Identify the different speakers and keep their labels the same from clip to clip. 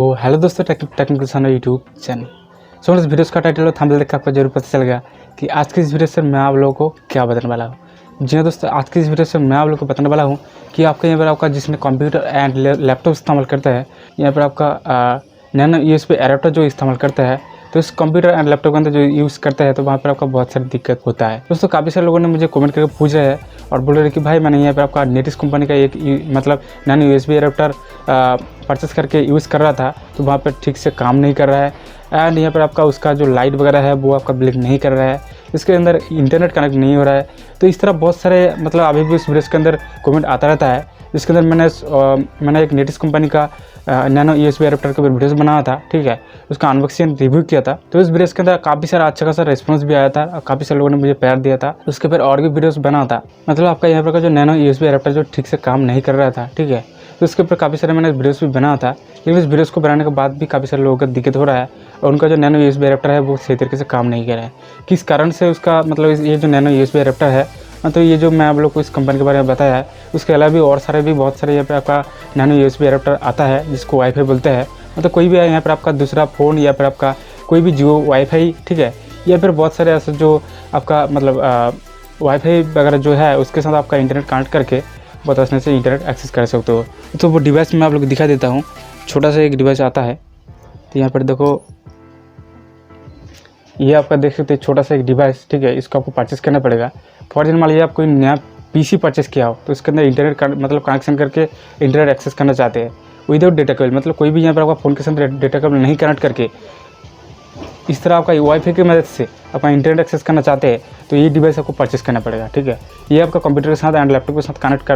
Speaker 1: तो हेलो दोस्तों, टेक्निकल सन YouTube channel. सो इस वीडियो का टाइटल और थंबनेल देख के आपको जरूर पता चल गया कि आज की इस वीडियो से मैं आप लोगों को क्या बताने वाला हूँ। जी हाँ दोस्तों, आज की इस वीडियो से मैं आप लोगों को बताने वाला हूँ कि आपके यहाँ पर आपका जिसने कंप्यूटर एंड लैपटॉप इस्तेमाल करता है, यहाँ पर आपका नैनो यूएसबी एडाप्टर जो इस्तेमाल करता है, तो इस कंप्यूटर एंड लैपटॉप के अंदर जो यूज़ करता है तो वहाँ पर आपका बहुत सारी दिक्कत होता है। दोस्तों काफ़ी सारे लोगों ने मुझे कमेंट करके पूछ रहे हैं और बोल रहे हैं कि भाई मैंने यहाँ पर आपका नेटिस कंपनी का एक मतलब नैनो यूएसबी एडाप्टर परचेस करके यूज़ कर रहा था, तो वहाँ पर ठीक से काम नहीं कर रहा है एंड यहाँ पर आपका उसका जो लाइट वगैरह है वो आपका ब्लिंक नहीं कर रहा है, इसके अंदर इंटरनेट कनेक्ट नहीं हो रहा है। तो इस तरह बहुत सारे मतलब अभी भी उस वीडियो के अंदर कमेंट आता रहता है, जिसके अंदर मैंने एक नेटिस कंपनी का नैनो यूएसबी एडाप्टर का वीडियोस बनाया था, ठीक है। उसका अनबॉक्सिंग रिव्यू किया था, तो इस वीडियोस के अंदर काफ़ी सारा अच्छा खासा रिस्पांस भी आया था और काफ़ी सारे लोगों ने मुझे प्यार दिया था। उसके फिर और भी वीडियोस बना था, मतलब आपका यहाँ पर का जो नैनो यूएसबी एडाप्टर जो ठीक से काम नहीं कर रहा था, ठीक है। तो उसके ऊपर काफ़ी सारे मैंने वीडियोस भी बना था, लेकिन इस वीडियोस को बनाने के बाद भी काफ़ी सारे लोगों को दिक्कत हो रहा है और उनका जो नैनो यूएसबी एडाप्टर है वो सही तरीके से काम नहीं कर रहा है। किस कारण से उसका मतलब ये जो नैनो यूएसबी एडाप्टर है, तो ये जो मैं आप लोग को इस कंपनी के बारे में बताया है, उसके अलावा भी और सारे भी बहुत सारे यहाँ पे आपका नैनो यूएसबी एडाप्टर आता है जिसको वाईफाई बोलते हैं। मतलब कोई भी है यहाँ पर आपका दूसरा फ़ोन या फिर आपका कोई भी जियो वाईफाई, ठीक है, या फिर बहुत सारे ऐसे जो आपका मतलब वाईफाई वगैरह जो है उसके साथ आपका इंटरनेट कनेक्ट करके बहुत आसानी से इंटरनेट एक्सेस कर सकते हो। तो वो डिवाइस मैं आप लोग को दिखा देता हूँ। छोटा सा एक डिवाइस आता है, तो यहाँ पर देखो ये आपका देख सकते हैं छोटा सा एक डिवाइस, ठीक है। इसको आपको परचेस करना पड़ेगा। फॉर एग्जाम्पल मान लीजिए आप कोई नया पीसी परचेस किया हो, तो इसके अंदर इंटरनेट मतलब कनेक्शन करके इंटरनेट एक्सेस करना चाहते हैं विदाउट डेटा केबल, मतलब कोई भी यहाँ पर आपका फ़ोन के साथ डेटा केबल नहीं कनेक्ट करके इस तरह आपका वाईफाई की मदद से अपना इंटरनेट एक्सेस करना चाहते हैं, तो ये डिवाइस आपको परचेस करना पड़ेगा, ठीक है। ये आपका कंप्यूटर के साथ एंड लैपटॉप के साथ कनेक्ट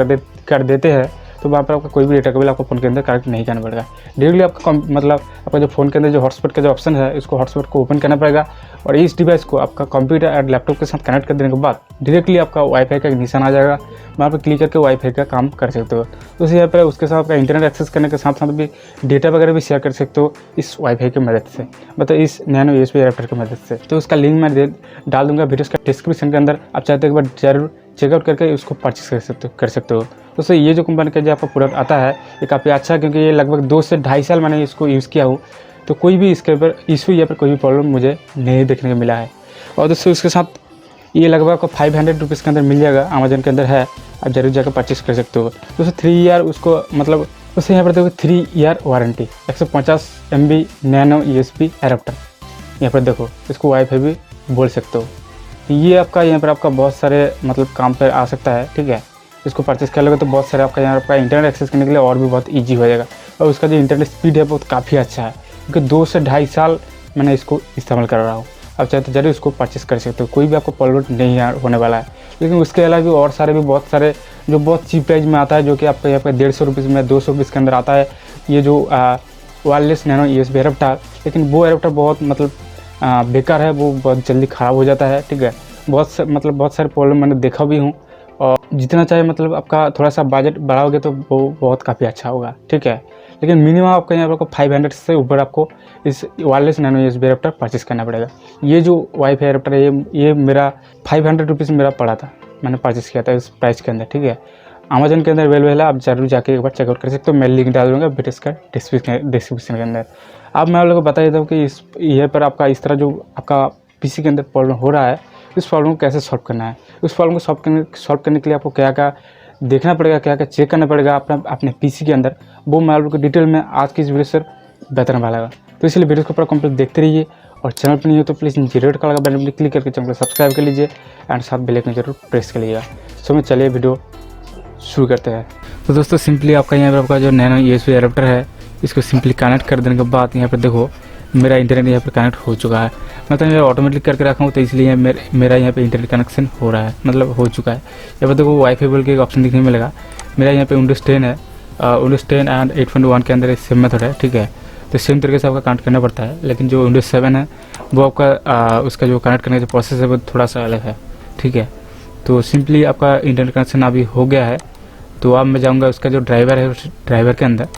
Speaker 1: कर देते हैं, तो वहाँ पर आपका कोई भी डेटा केबल आपको फ़ोन के अंदर कनेक्ट नहीं करना पड़ेगा। डायरेक्टली आपका मतलब आपका जो फ़ोन के अंदर जो हॉटस्पॉट का जो ऑप्शन है, इसको हॉटस्पॉट को ओपन करना पड़ेगा और इस डिवाइस को आपका कंप्यूटर एंड लैपटॉप के साथ कनेक्ट कर देने के बाद डायरेक्टली आपका वाईफाई का एक निशान आ जाएगा, वहाँ पर क्लिक करके वाईफाई का काम कर सकते हो। तो इसी यहाँ पर उसके साथ आपका इंटरनेट एक्सेस करने के साथ साथ भी डेटा वगैरह भी शेयर कर सकते हो इस वाईफाई की मदद से, मतलब इस नैनो यूएसबी एडाप्टर की मदद से। तो उसका लिंक मैं डाल दूंगा वीडियो का डिस्क्रिप्शन के अंदर, आप चाहते हो एक बार जरूर चेकआउट करके उसको परचेस कर सकते हो। तो ये जो कंपनी का जो आपका प्रोडक्ट आता है ये काफ़ी अच्छा है, क्योंकि ये लगभग 2 से ढाई साल मैंने इसको यूज़ किया हूँ, तो कोई भी इसके ऊपर इशू या फिर कोई भी प्रॉब्लम मुझे नहीं देखने को मिला है। और दोस्तों उसके साथ ये लगभग आपको 500 रुपीज़ के अंदर मिल जाएगा, अमेजन के अंदर है, आप जरूर जाकर परचेस कर सकते हो। दोस्तों 3 ईयर उसको मतलब उससे यहाँ पर देखो 3 year warranty, 150 MB nano USB adapter, यहाँ पर देखो इसको वाईफाई भी बोल सकते हो। ये आपका यहाँ पर आपका बहुत सारे मतलब काम पर आ सकता है, ठीक है। इसको परचेस कर लोगे तो बहुत सारे आपका यहाँ पर इंटरनेट एक्सेस करने के लिए और भी बहुत ईजी हो जाएगा और उसका जो इंटरनेट स्पीड है वो काफ़ी अच्छा है, क्योंकि 2 से ढाई साल मैंने इसको इस्तेमाल कर रहा हूँ। आप चाहे तो जरूर इसको परचेस कर सकते हो, कोई भी आपको प्रॉब्लम नहीं होने वाला है। लेकिन उसके अलावा भी और सारे भी बहुत सारे जो बहुत चीप प्राइस में आता है, जो कि आपका यहाँ पर 150 रुपीज़ में 200 रुपीज़ के अंदर आता है, ये जो वायरलेस नैनो यूएसबी एडाप्टर। लेकिन वो एडाप्टर बहुत मतलब बेकार है, वो बहुत जल्दी ख़राब हो जाता है, ठीक है। बहुत सारे प्रॉब्लम मैंने देखा भी हूँ, और जितना चाहे मतलब आपका थोड़ा सा बजट बढ़ाओगे तो वो बहुत काफ़ी अच्छा होगा, ठीक है। लेकिन मिनिमम आपका यहाँ पर 500 से ऊपर आपको इस wireless nano USB adapter purchase करना पड़ेगा। ये जो वाईफाई एडाप्टर है ये मेरा 500 रुपीज़ मेरा पड़ा था, मैंने परचेस किया था इस प्राइस के अंदर, ठीक है। अमेजन के अंदर अवेलेबल है, आप जरूर जाके एक बार चेकआउट कर सकते हो। मैं लिंक डाल दूँगा वीडियो का डिस्क्रिप्शन के अंदर। अब मैं आप लोगों को बता देता हूँ कि इस ये पर आपका इस तरह जो आपका पीसी के अंदर प्रॉब्लम हो रहा है, इस प्रॉब्लम को कैसे सॉल्व करना है, उस प्रॉब्लम को सॉल्व करने के लिए आपको क्या क्या देखना पड़ेगा, क्या क्या चेक करना पड़ेगा अपने पीसी के अंदर, वो मैं आप लोगों को डिटेल में आज की इस वीडियो से बताने वाला है। तो इसलिए वीडियो को पूरा कंप्लीट देखते रहिए, और चैनल पर नहीं हो तो प्लीज़ नीचे रेड कलर का बटन पर क्लिक करके चैनल को सब्सक्राइब कर लीजिए एंड साथ बेल आइकन जरूर प्रेस कर लीजिएगा। सो मैं चलिए वीडियो शुरू करते हैं। तो दोस्तों सिंपली आपका यहाँ पर आपका जो नैनो यूएसबी एडाप्टर है, इसको सिंपली कनेक्ट कर देने के बाद यहाँ पर देखो मेरा इंटरनेट यहाँ पर कनेक्ट हो चुका है। मतलब मैं ऑटोमेटिक करके रखा हूँ, तो इसलिए मेरा यहाँ पे इंटरनेट कनेक्शन हो रहा है, मतलब हो चुका है। यहाँ पर देखो वाईफाई बोल के एक ऑप्शन दिखने मिलेगा। मेरा यहाँ पे विंडोज़ 10 है, विंडोज़ 10 एंड 8.1 के अंदर सेम मेथड है, ठीक है। तो सेम तरीके से आपका कनेक्ट करना पड़ता है, लेकिन जो विंडोज़ 7 है वो आपका उसका जो कनेक्ट करने का जो प्रोसेस है वो थोड़ा सा अलग है, ठीक है। तो सिंपली आपका इंटरनेट कनेक्शन अभी हो गया है। तो अब मैं जाऊँगा उसका जो ड्राइवर है उस ड्राइवर के अंदर,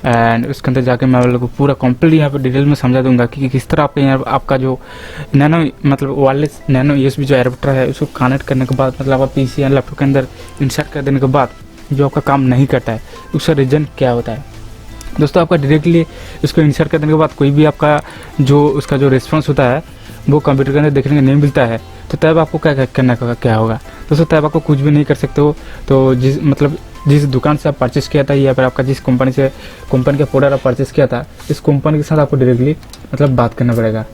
Speaker 1: एंड उसके अंदर जाके मैं आप लोगों को पूरा कंप्लीट यहाँ पे डिटेल में समझा दूंगा कि किस तरह आपके यहाँ आपका जो नैनो मतलब वायरलेस नैनो यूएसबी जो एडाप्टर है उसको कनेक्ट करने के बाद मतलब आप पीसी या लैपटॉप के अंदर इंसर्ट कर देने के बाद जो आपका काम नहीं करता है उसका रीज़न क्या होता है। दोस्तों आपका डायरेक्टली इसको इंसर्ट करने के बाद कोई भी आपका जो उसका जो रिस्पॉन्स होता है वो कंप्यूटर के अंदर देखने को नहीं मिलता है, तो तब आपको क्या करना क्या होगा दोस्तों, तब आपको कुछ भी नहीं कर सकते हो। तो जिस दुकान से आप परचेस किया था या फिर आपका जिस कंपनी का प्रोडक्ट आप परचेस किया था, इस कंपनी के साथ आपको डायरेक्टली मतलब बात करना पड़ेगा,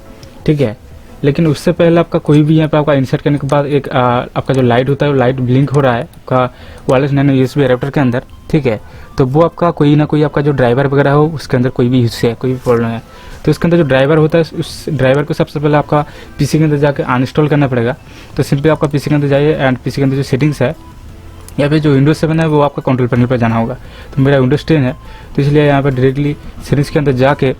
Speaker 1: ठीक है। लेकिन उससे पहले आपका कोई भी यहाँ पर आपका इंसर्ट करने के बाद एक आपका जो लाइट होता है वो लाइट ब्लिंक हो रहा है आपका वायरलेस नैनो यूएसबी एडाप्टर के अंदर, ठीक है। तो वो आपका कोई ना कोई आपका जो ड्राइवर वगैरह हो उसके अंदर कोई भी हिस्से है, कोई भी प्रॉब्लम है, तो उसके अंदर जो ड्राइवर होता है उस ड्राइवर को सबसे पहले आपका पीसी के अंदर जाकर अनइंस्टॉल करना पड़ेगा। तो सिंपली आपका पीसी के अंदर जाइए एंड पीसी के अंदर जो सेटिंग्स है या फिर जो विंडोज 7 है वो आपका कंट्रोल पैनल पर जाना होगा। तो मेरा विंडोज 10 है, तो इसलिए यहाँ पर डायरेक्टली सेटिंग्स के अंदर जाके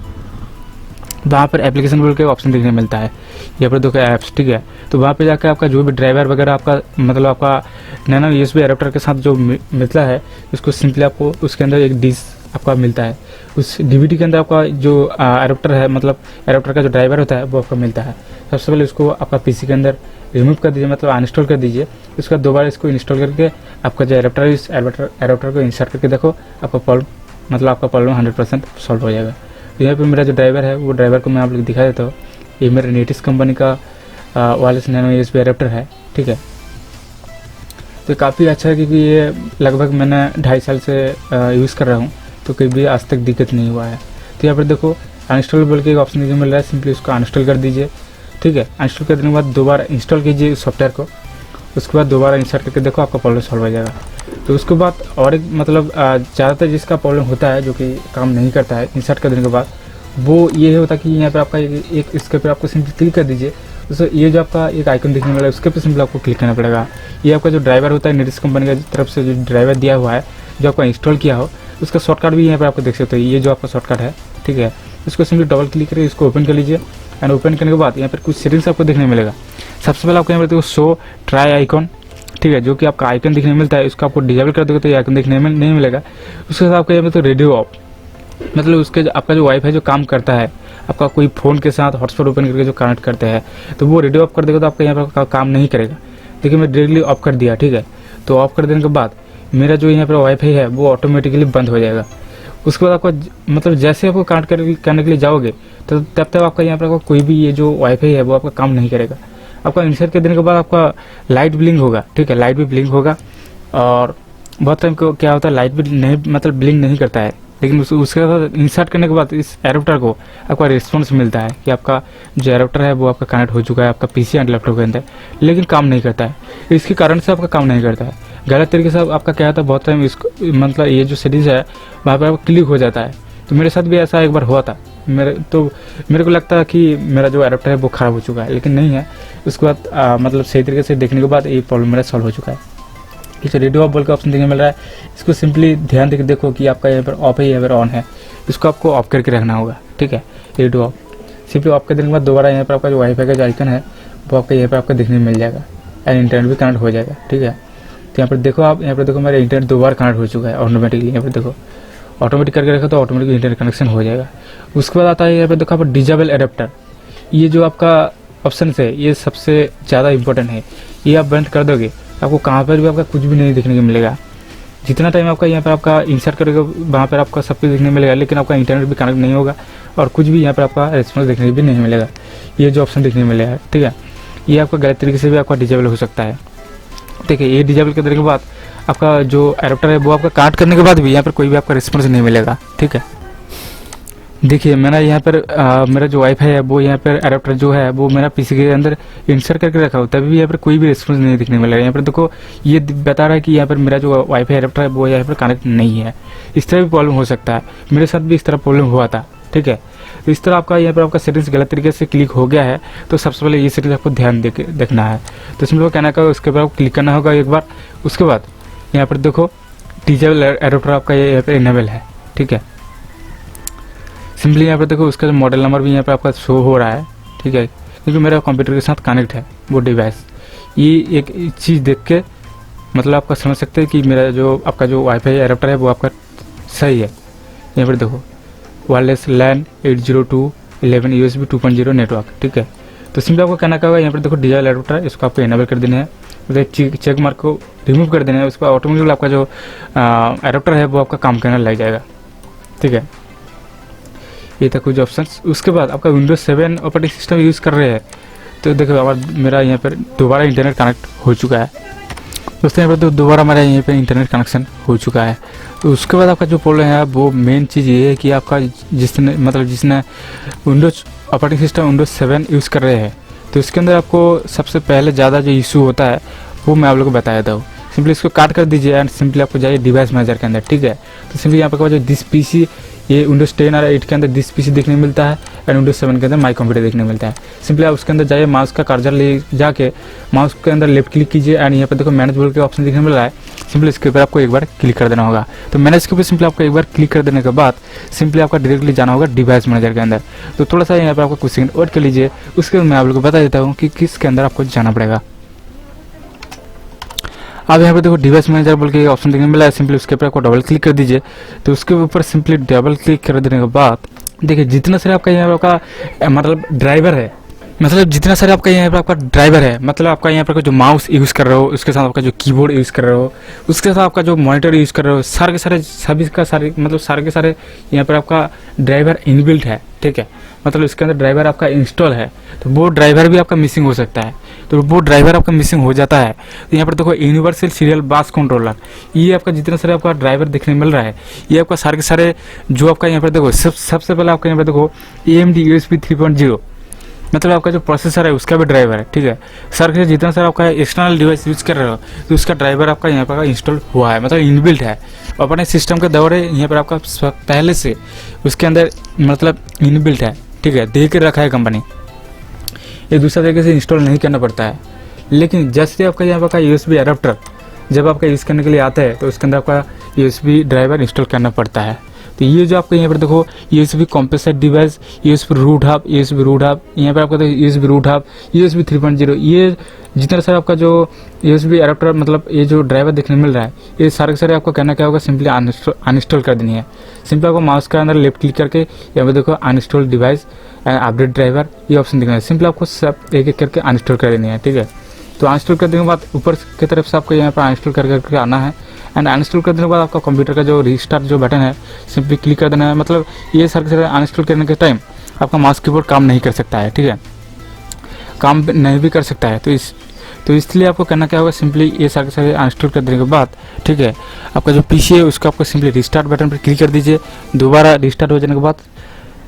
Speaker 1: वहाँ पर एप्लीकेशन बोल के ऑप्शन देखने मिलता है, यहाँ पर देखो ऐप्स, ठीक है। तो वहाँ पे जाकर आपका जो भी ड्राइवर वगैरह आपका मतलब आपका नैनो यूएसबी एडाप्टर के साथ जो मिलता है उसको सिंपली आपको उसके अंदर एक डिश आपका मिलता है, उस डीवीडी के अंदर आपका जो एडाप्टर है मतलब एडाप्टर का जो ड्राइवर होता है वो आपका मिलता है। सबसे पहले उसको आपका पीसी के अंदर रिमूव कर दीजिए, मतलब अनइंस्टॉल कर दीजिए। उसके बाद दोबारा इसको इंस्टॉल करके आपका जो एडाप्टर है इस एडाप्टर को इंसर्ट करके देखो, आपका प्रॉब्लम 100% सॉल्व हो जाएगा। तो यहाँ पे मेरा जो ड्राइवर है वो ड्राइवर को मैं आप लोग दिखा देता हूँ। ये मेरे नेटिस कंपनी का वायरलेस नैनो यूएसबी एडाप्टर है, ठीक है। तो काफ़ी अच्छा है क्योंकि ये लगभग मैंने 2.5 साल से यूज़ कर रहा हूँ, तो कभी भी आज तक दिक्कत नहीं हुआ है। तो यहाँ पर देखो अनइंस्टॉल बोल के एक ऑप्शन देखने मिल रहा है, सिंपली उसको अनइंस्टॉल कर दीजिए, ठीक है। अनइंस्टॉल करने के बाद दोबारा इंस्टॉल कीजिए सॉफ्टवेयर को, उसके बाद दोबारा इंस्टॉल करके देखो आपका प्रॉब्लम सॉल्व हो जाएगा। तो उसके बाद और एक मतलब ज़्यादातर जिसका प्रॉब्लम होता है जो कि काम नहीं करता है इंसर्ट करने के बाद, वो ये होता है कि यहाँ पर आपका एक इसके ऊपर आपको सिंपली क्लिक कर दीजिए। तो ये जो आपका एक आइकन दिखने वाला है उसके ऊपर सिंपली आपको क्लिक करना पड़ेगा। ये आपका जो ड्राइवर होता है नेटिस कंपनी की तरफ से जो ड्राइवर दिया हुआ है जो आपका इंस्टॉल किया हो, उसका शॉर्टकट भी यहाँ पर आपको देख सकते हो। ये जो आपका शॉर्टकट है, ठीक है, इसको सिंपली डबल क्लिक करके इसको ओपन कर लीजिए एंड ओपन करने के बाद यहाँ पर कुछ सेटिंग्स आपको देखने मिलेगा। सबसे पहले आपको यहाँ पर देखो शो ट्राई आइकॉन, ठीक है, जो कि आपका आइकन दिखने मिलता है, उसको आपको डिजेबल कर दोगे तो ये आइकन देखने में नहीं मिलेगा। उसके साथ आपका यहाँ पर तो रेडियो ऑफ, मतलब उसके आपका जो वाईफाई जो काम करता है आपका कोई फ़ोन के साथ हॉटस्पॉट ओपन करके जो कनेक्ट करते हैं, तो वो रेडियो ऑफ कर देगा तो आपका यहाँ पर काम नहीं करेगा। देखिए मैं डायरेक्टली ऑफ कर दिया, ठीक है। तो ऑफ कर देने के बाद मेरा जो यहाँ पर वाईफाई है वो ऑटोमेटिकली बंद हो जाएगा। उसके बाद आपका मतलब जैसे आपको कनेक्ट करने के लिए जाओगे तो तब तक आपका यहाँ पर कोई भी ये जो वाईफाई है वो आपका काम नहीं करेगा। आपका इंसर्ट कर देने के बाद आपका लाइट ब्लिंक होगा, ठीक है, लाइट भी ब्लिंक होगा। और बहुत टाइम को क्या होता है लाइट भी नहीं मतलब ब्लिंक नहीं करता है, लेकिन उसके बाद इंसर्ट करने के बाद इस एडाप्टर को आपका रिस्पॉन्स मिलता है कि आपका जो एडाप्टर है वो आपका कनेक्ट हो चुका है आपका पीसी एंड लैपटॉप के अंदर, लेकिन काम नहीं करता है। इसके कारण से आपका काम नहीं करता है। गलत तरीके से आपका क्या होता है बहुत टाइम इसको मतलब ये जो सीरीज है वहाँ पर आपका क्लिक हो जाता है। तो मेरे साथ भी ऐसा एक बार हुआ था। मेरे को लगता है कि मेरा जो एडाप्टर है वो ख़राब हो चुका है, लेकिन नहीं है। उसके बाद मतलब सही तरीके से देखने के बाद ये प्रॉब्लम मेरा सॉल्व हो चुका है। इसे रेडियो ऑफ बोल के ऑप्शन देखने मिल रहा है, इसको सिंपली ध्यान देकर देखो कि आपका यहाँ पर ऑफ है या फिर ऑन है, इसको आपको ऑफ करके रखना होगा, ठीक है। रेडियो ऑफ सिंपली ऑफ कर देने के बाद दोबारा यहाँ पर आपका जो वाईफाई का जो आइकन है वो आपका यहाँ पर आपका देखने मिल जाएगा एंड इंटरनेट भी कनेक्ट हो जाएगा, ठीक है। तो यहाँ पर देखो आप यहाँ पर देखो मेरा इंटरनेट 2 बार कनेक्ट हो चुका है ऑटोमेटिकली। यहाँ पर देखो ऑटोमेटिक करके रखो तो ऑटोमेटिक इंटरनेट कनेक्शन हो जाएगा। उसके बाद आता है यहाँ पर देखो आप डिजेबल एडाप्टर, ये जो आपका ऑप्शन है ये सबसे ज़्यादा इंपॉर्टेंट है। ये आप बंद कर दोगे आपको कहाँ पर भी आपका कुछ भी नहीं देखने को मिलेगा। जितना टाइम आपका यहाँ पर आपका इंसर्ट करोगे वहाँ पर आपका सब कुछ देखने मिलेगा, लेकिन आपका इंटरनेट भी कनेक्ट नहीं होगा और कुछ भी यहाँ पर आपका रिस्पॉन्स देखने भी नहीं मिलेगा। ये जो ऑप्शन देखने मिलेगा, ठीक है, ये आपका गलत तरीके से भी आपका डिजेबल हो सकता है। ठीक है, ये डिजेबल कर देने के बाद आपका जो एडाप्टर है वो आपका काट करने के बाद भी यहाँ पर कोई भी आपका रिस्पॉन्स नहीं मिलेगा, ठीक है। देखिए मैंने यहाँ पर मेरा जो वाईफाई है वो यहाँ पर एडाप्टर जो है वो मेरा पीसी के अंदर इंसर्ट करके रखा हो, तभी भी यहाँ पर कोई भी रिस्पॉन्स नहीं दिखने मिलेगा। यहाँ पर देखो ये बता रहा है कि यहाँ पर मेरा जो वाईफाई एडाप्टर है वो यहाँ पर कनेक्ट नहीं है। इस तरह भी प्रॉब्लम हो सकता है, मेरे साथ भी इस तरह प्रॉब्लम हुआ था, ठीक है। तो इस तरह आपका यहाँ पर आपका सेटिंग्स गलत तरीके से क्लिक हो गया है, तो सबसे पहले ये सेटिंग्स आपको ध्यान देखना है। तो इसमें वो कहना का उसके बाद क्लिक करना होगा एक बार। उसके बाद यहाँ पर देखो डिजेबल एडाप्टर आपका यहाँ पर इनेबल है, ठीक है। सिंपली यहाँ पर देखो उसका जो मॉडल नंबर भी यहाँ पर आपका शो हो रहा है, ठीक है, क्योंकि मेरा कंप्यूटर के साथ कनेक्ट है वो डिवाइस। ये एक चीज़ देख के मतलब आपका समझ सकते हैं कि मेरा जो आपका जो वाईफाई एडाप्टर है वो आपका सही है। यहाँ पर देखो वायरलेस लैन 802.11 USB 2.0 नेटवर्क, ठीक है। तो सिंपली आपको कहना क्या होगा यहाँ पर देखो डिजेबल एडाप्टर इसको आपको इनेबल कर देना है, फिर चेक मार्क को रिमूव कर देना है। उसके बाद ऑटोमेटिकली आपका जो एडाप्टर है वो आपका काम करने लग जाएगा, ठीक है। ये था कुछ ऑप्शंस। उसके बाद आपका विंडोज 7 ऑपरेटिंग सिस्टम यूज़ कर रहे हैं तो देखो मेरा यहाँ पर दोबारा इंटरनेट कनेक्ट हो चुका है दोस्तों। यहाँ पर तो दोबारा मेरा यहाँ पर इंटरनेट कनेक्शन हो चुका है। तो उसके बाद आपका जो प्रॉब्लम है वो मेन चीज़ ये है कि आपका जिसने Windows operating system Windows 7 use कर रहे हैं तो इसके अंदर आपको सबसे पहले ज़्यादा जो इशू होता है वो मैं आप लोगों को बता देता हूँ। सिंपली इसको काट कर दीजिए एंड सिंपली आपको जाइए डिवाइस मैनेजर के अंदर, ठीक है। तो सिंपली यहाँ पर जो दिस पीसी, ये विंडोज 10 और 8 के अंदर दिस पीसी देखने को मिलता है एंड विंडोज 7 के अंदर माई कंप्यूटर देखने को मिलता है। सिंपली आप उसके अंदर जाइए, माउस का कर्सर ले जाके माउस के अंदर लेफ्ट क्लिक कीजिए एंड यहाँ पर देखो मैनेज बोल के ऑप्शन देखने मिल रहा है। सिंपली इसके ऊपर आपको एक बार क्लिक कर देना होगा। तो मैनेज के ऊपर सिंपली आपको एक बार क्लिक कर देने के बाद सिंपली आपका डायरेक्टली जाना होगा डिवाइस मैनेजर के अंदर। तो थोड़ा सा यहाँ पर आपको कुछ सेकंड वेट कर लीजिए, उसके बाद मैं आप लोगों को बता देता हूँ कि किसके अंदर आपको जाना पड़ेगा। अब यहाँ पे देखो डिवाइस मैनेजर बोल के ऑप्शन देखने मिला है, सिंपली उसके ऊपर आपको डबल क्लिक कर दीजिए। तो उसके ऊपर सिंपली डबल क्लिक कर देने के बाद देखिए जितना सारे आपका यहाँ पर आपका मतलब ड्राइवर है, मतलब जितना सारे आपका यहाँ पर आपका ड्राइवर है, मतलब आपका यहाँ पर जो माउस यूज़ कर रहे हो, उसके साथ आपका जो कीबोर्ड यूज़ कर रहे हो, उसके साथ आपका जो मॉनिटर यूज़ कर रहे हो, सारे के सारे सभी का सारे मतलब सारे के सारे यहाँ पर आपका ड्राइवर इनबिल्ट है, ठीक है। मतलब इसके अंदर ड्राइवर आपका इंस्टॉल है तो वो ड्राइवर भी आपका मिसिंग हो सकता है। तो वो ड्राइवर आपका मिसिंग हो जाता है तो यहाँ पर देखो यूनिवर्सल सीरियल बस कंट्रोलर, ये आपका जितना सारे आपका ड्राइवर देखने मिल रहा है ये आपका सारे के सारे जो आपका यहाँ पर देखो सबसे पहले आपका यहाँ पर देखो AMD USB 3.0 मतलब आपका जो प्रोसेसर है उसका भी ड्राइवर है, ठीक है। सर के जितना सर आपका एक्सटर्नल डिवाइस यूज़ कर रहे हो तो उसका ड्राइवर आपका यहाँ पर इंस्टॉल हुआ है, मतलब इनबिल्ट है। अपने सिस्टम के दौरे यहाँ पर आपका पहले से उसके अंदर मतलब इनबिल्ट है, ठीक है, दे के रखा है कंपनी। ये दूसरा तरीके से इंस्टॉल नहीं करना पड़ता है। लेकिन जैसे आपका यहाँ पर USB एडाप्टर जब आपका यूज़ करने के लिए आता है तो उसके अंदर आपका USB ड्राइवर इंस्टॉल करना पड़ता है। तो ये जो आपको यहाँ पर देखो USB compressor device, USB root hub, यहाँ पर आपका देखो USB रूट हब, USB 3.0, ये जितना सारा आपका जो USB एडाप्टर मतलब ये जो ड्राइवर देखने मिल रहा है ये सारे के सारे आपको करना क्या होगा, सिंपली अनइंस्टॉल कर देनी है। सिंपली आपको माउस के अंदर लेफ्ट क्लिक करके यहाँ पर देखो अनइंस्टॉल डिवाइस अपडेट ड्राइवर ये ऑप्शन दिखना है। सिंपली आपको सब एक एक करके अनइंस्टॉल कर देनी है, ठीक है। तो अनइंस्टॉल कर देने के बाद ऊपर की तरफ से आपको यहाँ पर अनइंस्टॉल करके आना है एंड अनइंस्टॉल कर देने के बाद आपका कंप्यूटर का जो रिस्टार्ट जो बटन है सिंपली क्लिक कर देना है। मतलब ये सारे अनइंस्टॉल करने के टाइम आपका माउस कीबोर्ड काम नहीं कर सकता है, ठीक है, काम नहीं भी कर सकता है। तो इसलिए आपको करना क्या होगा, सिंपली ये सारे अनइंस्टॉल कर देने के बाद, ठीक है, आपका जो पीसी है उसको आपको सिंपली रिस्टार्ट बटन पर क्लिक कर दीजिए। दोबारा रिस्टार्ट हो जाने के बाद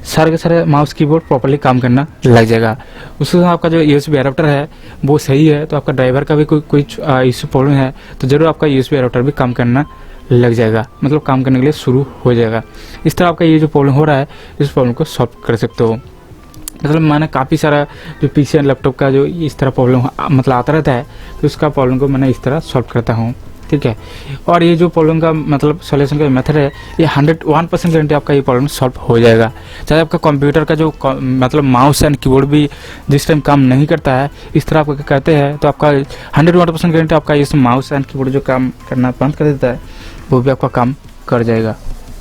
Speaker 1: सारे के सारे माउस कीबोर्ड प्रॉपर्ली काम करना लग जाएगा। उसके साथ आपका जो USB एडाप्टर है वो सही है तो आपका ड्राइवर का भी कोई इशू प्रॉब्लम है तो ज़रूर आपका USB एडाप्टर भी काम करना लग जाएगा, मतलब काम करने के लिए शुरू हो जाएगा। इस तरह आपका ये जो प्रॉब्लम हो रहा है इस प्रॉब्लम को सॉल्व कर सकते हो। मतलब मैंने काफ़ी सारा जो PC एंड लैपटॉप का जो इस तरह प्रॉब्लम मतलब आता रहता है तो उसका प्रॉब्लम को मैंने इस तरह सॉल्व करता हूँ, ठीक है। और ये जो प्रॉब्लम का मतलब सॉल्यूशन का मेथड है ये 101% गारंटी आपका ये प्रॉब्लम सॉल्व हो जाएगा। चाहे आपका कंप्यूटर का जो मतलब माउस एंड कीबोर्ड भी जिस टाइम काम नहीं करता है इस तरह आप करते हैं तो आपका 101% गारंटी आपका इस माउस एंड कीबोर्ड जो काम करना बंद कर देता है वो भी आपका काम कर जाएगा।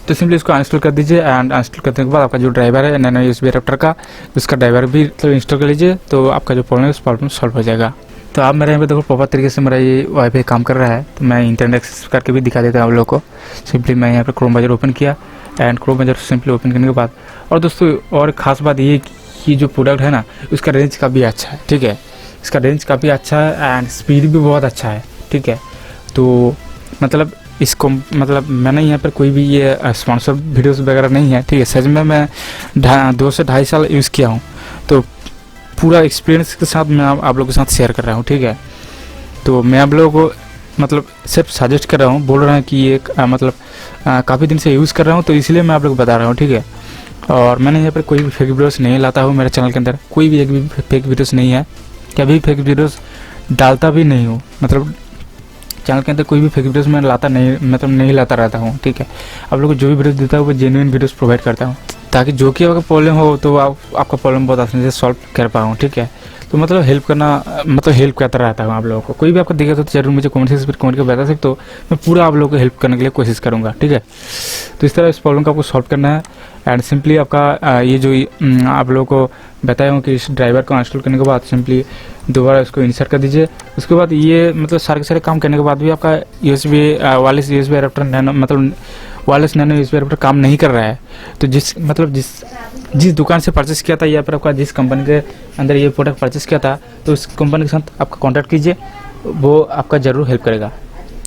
Speaker 1: तो सिंपली इसको अनइंस्टॉल कर दीजिए एंड अनइंस्टॉल करने के बाद आपका जो ड्राइवर है नैनो USB एडाप्टर का उसका ड्राइवर भी तो इंस्टॉल कर लीजिए तो आपका जो प्रॉब्लम है उस प्रॉब्लम सॉल्व हो जाएगा। तो आप मेरे यहाँ पे देखो प्रॉपर तरीके से मेरा ये वाईफाई काम कर रहा है तो मैं इंटरनेट एक्सेस करके भी दिखा देता हूँ आप लोगों को। सिंपली मैं यहाँ पे क्रोम ब्राउज़र ओपन किया and Chrome browser simply open करने के बाद और दोस्तों और ख़ास बात ये कि जो प्रोडक्ट है ना उसका रेंज काफ़ी अच्छा है, ठीक है, इसका रेंज काफ़ी अच्छा है एंड स्पीड भी बहुत अच्छा है, ठीक है। तो मतलब इसको मतलब मैंने यहाँ पर कोई भी ये स्पॉन्सर वीडियोस वगैरह नहीं है, ठीक है, सच में मैं 2 से 2.5 साल यूज़ किया हूँ तो पूरा एक्सपीरियंस के साथ मैं आप लोगों के साथ शेयर कर रहा हूँ, ठीक है। तो मैं आप लोगों को मतलब सिर्फ सजेस्ट कर रहा हूँ, बोल रहा हूँ कि ये मतलब काफ़ी दिन से यूज़ कर रहा हूँ तो इसलिए मैं आप लोग को बता रहा हूँ, ठीक है। और मैंने यहाँ पर कोई भी फेक वीडियोस नहीं लाता हूँ, मेरे चैनल के अंदर कोई भी एक भी फेक वीडियोस नहीं है, कभी फेक वीडियोस डालता भी नहीं हूँ, मतलब चैनल के अंदर कोई भी फेक वीडियोस मैं लाता नहीं मतलब नहीं लाता रहता हूँ, ठीक है। आप लोग को जो भी वीडियोस देता हूँ वो जेन्युइन वीडियोस प्रोवाइड करता हूँ ताकि जो कि अगर प्रॉब्लम हो तो आपका प्रॉब्लम बहुत आसानी से सॉल्व कर पाऊँ, ठीक है। तो मतलब हेल्प करता रहता हूँ आप लोगों को। कोई भी आपको दिखेगा तो जरूर मुझे कमेंट करके बता सकते हो, मैं पूरा आप लोगों को हेल्प करने के लिए कोशिश करूँगा, ठीक है। तो इस तरह इस प्रॉब्लम को आपको सॉल्व करना है एंड सिंपली आपका ये जो आप लोगों को बताया हूँ कि इस ड्राइवर को इंस्टॉल करने के बाद सिंपली दोबारा इसको इंसर्ट कर दीजिए। उसके बाद ये मतलब सारे के सारे काम करने के बाद भी आपका USB wireless USB adapter nano मतलब वायरलेस नैनो यूएसबी पर काम नहीं कर रहा है, तो जिस दुकान से परचेस किया था या फिर आपका जिस कंपनी के अंदर ये प्रोडक्ट परचेस किया था, तो उस कंपनी के साथ आपका कॉन्टैक्ट कीजिए, वो आपका ज़रूर हेल्प करेगा।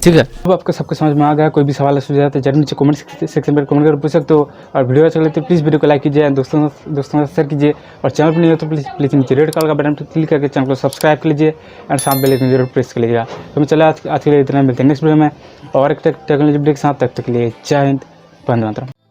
Speaker 1: ठीक है, अब आपको सबको समझ में आ गया। कोई भी सवाल सुझाव तो जरूर नीचे कमेंट सेक्शन में कमेंट कर पूछ सकते हो। और वीडियो अच्छा लगे तो प्लीज़ वीडियो को लाइक कीजिए, दोस्तों के साथ शेयर कीजिए, और चैनल पर नहीं हो तो प्लीज़ नीचे रेड कलर का बटन पर क्लिक करके चैनल को सब्सक्राइब कर लीजिए और साथ बेल आइकन जरूर प्रेस कर लीजिएगा। तो मैं चला आज के लिए इतना, मिलते हैं नेक्स्ट वीडियो में और एक टेक्नोलॉजी वीडियो के साथ। तक के लिए जय हिंद, वंदे मातरम।